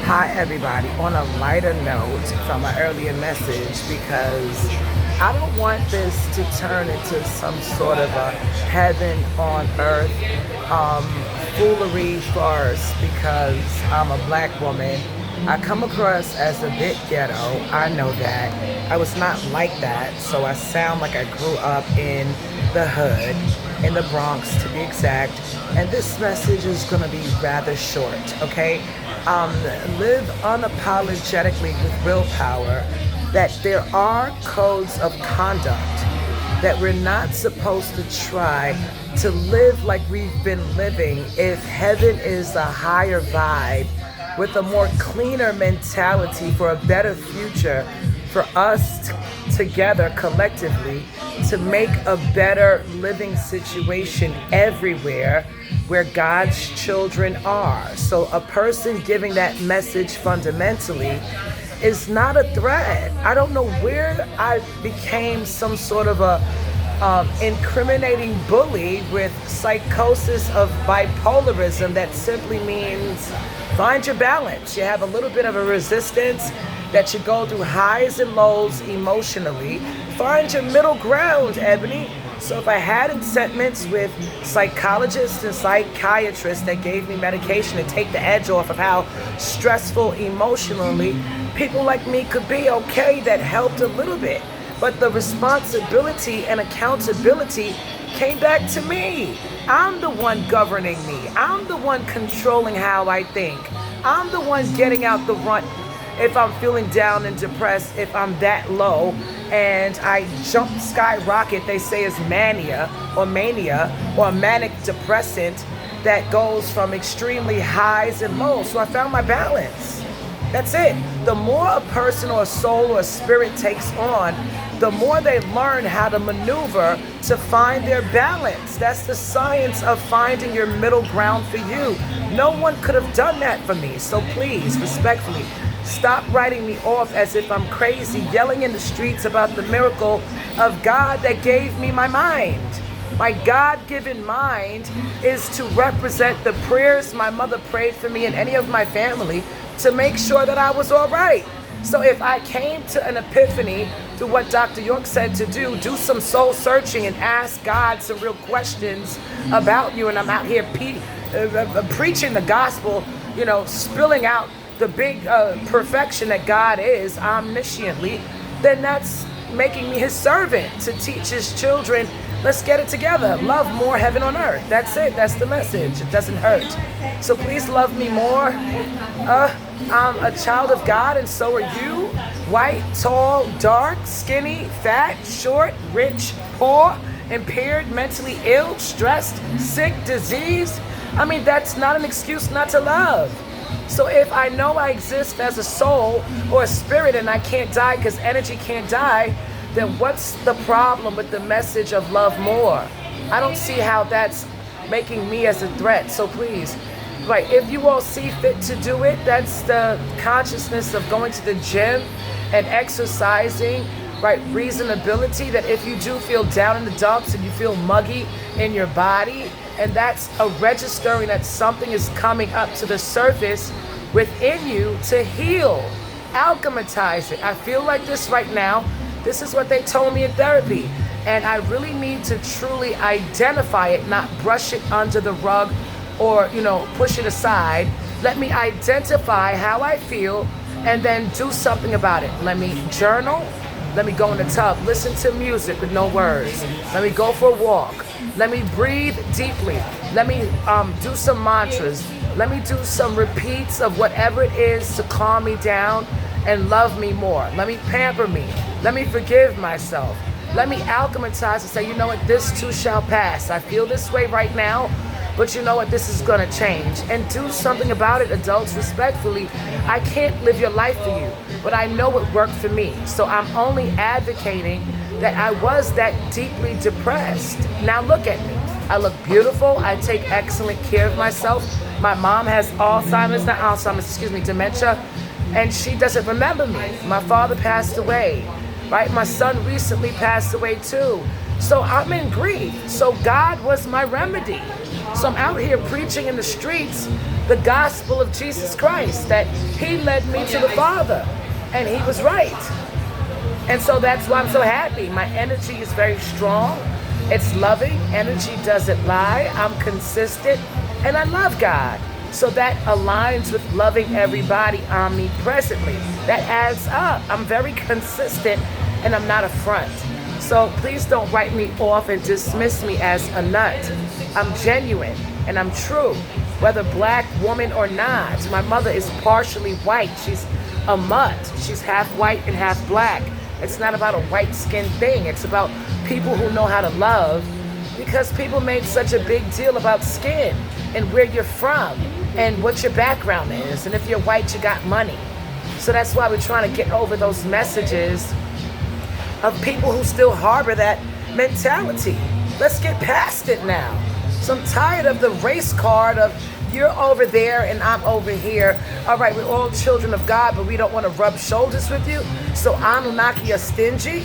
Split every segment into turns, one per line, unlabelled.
Hi, everybody. On a lighter note from an earlier message, because I don't want this to turn into some sort of a heaven on earth um, foolery farce because I'm a black woman. I come across as a bit ghetto. I know that. I was not like that, so I sound like I grew up in the hood, in the Bronx to be exact. And this message is going to be rather short, okay? Um, Live unapologetically with willpower that there are codes of conduct that we're not supposed to try to live like we've been living if heaven is a higher vibe with a more cleaner mentality for a better future for us together collectively to make a better living situation everywhere where God's children are. So a person giving that message fundamentally is not a threat. I don't know where I became some sort of a incriminating bully with psychosis of bipolarism that simply means find your balance. You have a little bit of a resistance that you go through highs and lows emotionally. Find your middle ground, Ebony. So if I had incentives with psychologists and psychiatrists that gave me medication to take the edge off of how stressful emotionally people like me could be, okay, that helped a little bit. But the responsibility and accountability came back to me. I'm the one governing me. I'm the one controlling how I think. I'm the one getting out the runt if I'm feeling down and depressed, if I'm that low and I jump skyrocket, they say is mania or manic depressant that goes from extremely highs and lows. So I found my balance. That's it. The more a person or a soul or a spirit takes on, the more they learn how to maneuver to find their balance. That's the science of finding your middle ground for you. No one could have done that for me. So please, respectfully, stop writing me off as if I'm crazy, yelling in the streets about the miracle of God that gave me my mind. My God-given mind is to represent the prayers my mother prayed for me and any of my family to make sure that I was all right. So if I came to an epiphany through what Dr. York said to do some soul searching and ask God some real questions about you, and I'm out here preaching the gospel, spilling out the big perfection that God is omnisciently, then that's making me his servant to teach his children, let's get it together. Love more, heaven on earth. That's it. That's the message. It doesn't hurt. So please love me more. I'm a child of God, and so are you. White, tall, dark, skinny, fat, short, rich, poor, impaired, mentally ill, stressed, sick, diseased. I mean, that's not an excuse not to love. So if I know I exist as a soul or a spirit and I can't die because energy can't die, then what's the problem with the message of love more? I don't see how that's making me as a threat. So please, right, if you all see fit to do it, that's the consciousness of going to the gym and exercising, right? Reasonability that if you do feel down in the dumps and you feel muggy in your body, and that's a registering that something is coming up to the surface within you to heal, alchemize it. I feel like this right now. This is what they told me in therapy. And I really need to truly identify it, not brush it under the rug or, push it aside. Let me identify how I feel and then do something about it. Let me journal. Let me go in the tub, listen to music with no words. Let me go for a walk. Let me breathe deeply. Let me do some mantras. Let me do some repeats of whatever it is to calm me down and love me more. Let me pamper me. Let me forgive myself. Let me alchemize and say, you know what, this too shall pass. I feel this way right now, but you know what, this is gonna change. And do something about it, adults, respectfully. I can't live your life for you, but I know it worked for me. So I'm only advocating that I was that deeply depressed. Now look at me. I look beautiful. I take excellent care of myself. My mom has dementia, and she doesn't remember me. My father passed away, right? My son recently passed away too. So I'm in grief. So God was my remedy. So I'm out here preaching in the streets the gospel of Jesus Christ, that he led me to the Father, and he was right. And so that's why I'm so happy. My energy is very strong. It's loving. Energy doesn't lie. I'm consistent, and I love God. So that aligns with loving everybody omnipresently. That adds up. I'm very consistent, and I'm not a front. So please don't write me off and dismiss me as a nut. I'm genuine, and I'm true, whether black, woman, or not. My mother is partially white. She's a mutt. She's half white and half black. It's not about a white skin thing. It's about people who know how to love, because people made such a big deal about skin and where you're from and what your background is. And if you're white, you got money. So that's why we're trying to get over those messages of people who still harbor that mentality. Let's get past it now. So I'm tired of the race card of you're over there and I'm over here. All right, we're all children of God, but we don't want to rub shoulders with you. So Anunnaki are stingy?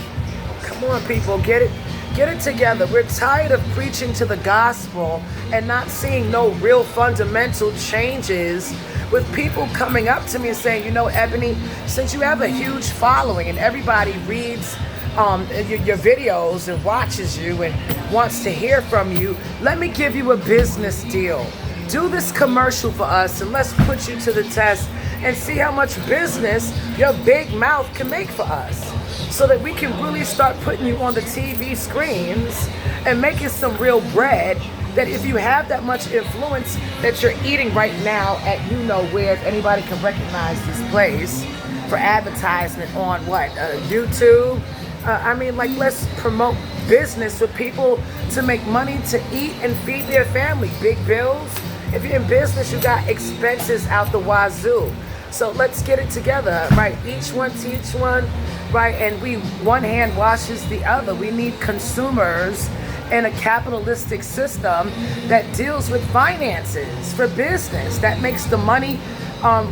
Come on, people, get it together. We're tired of preaching to the gospel and not seeing no real fundamental changes, with people coming up to me and saying, you know, Ebony, since you have a huge following and everybody reads your videos and watches you and wants to hear from you, let me give you a business deal. Do this commercial for us and let's put you to the test and see how much business your big mouth can make for us, so that we can really start putting you on the TV screens and making some real bread, that if you have that much influence that you're eating right now at you know where, if anybody can recognize this place for advertisement on what, YouTube? I mean, like, let's promote business with people to make money to eat and feed their family. Big bills. If you're in business, you got expenses out the wazoo. So let's get it together, right? Each one teach one, right? And one hand washes the other. We need consumers in a capitalistic system that deals with finances for business, that makes the money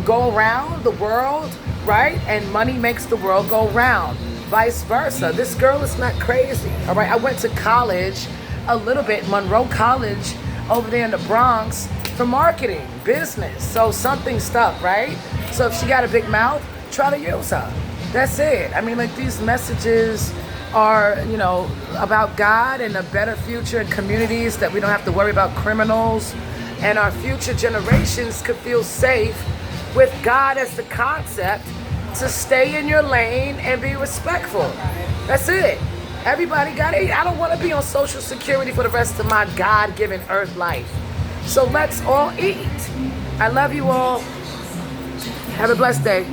go around the world, right? And money makes the world go round. Vice versa. This girl is not crazy, all right? I went to college a little bit, Monroe College over there in the Bronx, for marketing, business. So something stuck, right? So if she got a big mouth, try to use her. That's it. I mean, like, these messages are, you know, about God and a better future in communities, that we don't have to worry about criminals, and our future generations could feel safe with God as the concept, to stay in your lane and be respectful. That's it. Everybody got it. I don't want to be on Social Security for the rest of my God-given earth life. So let's all eat. I love you all. Have a blessed day.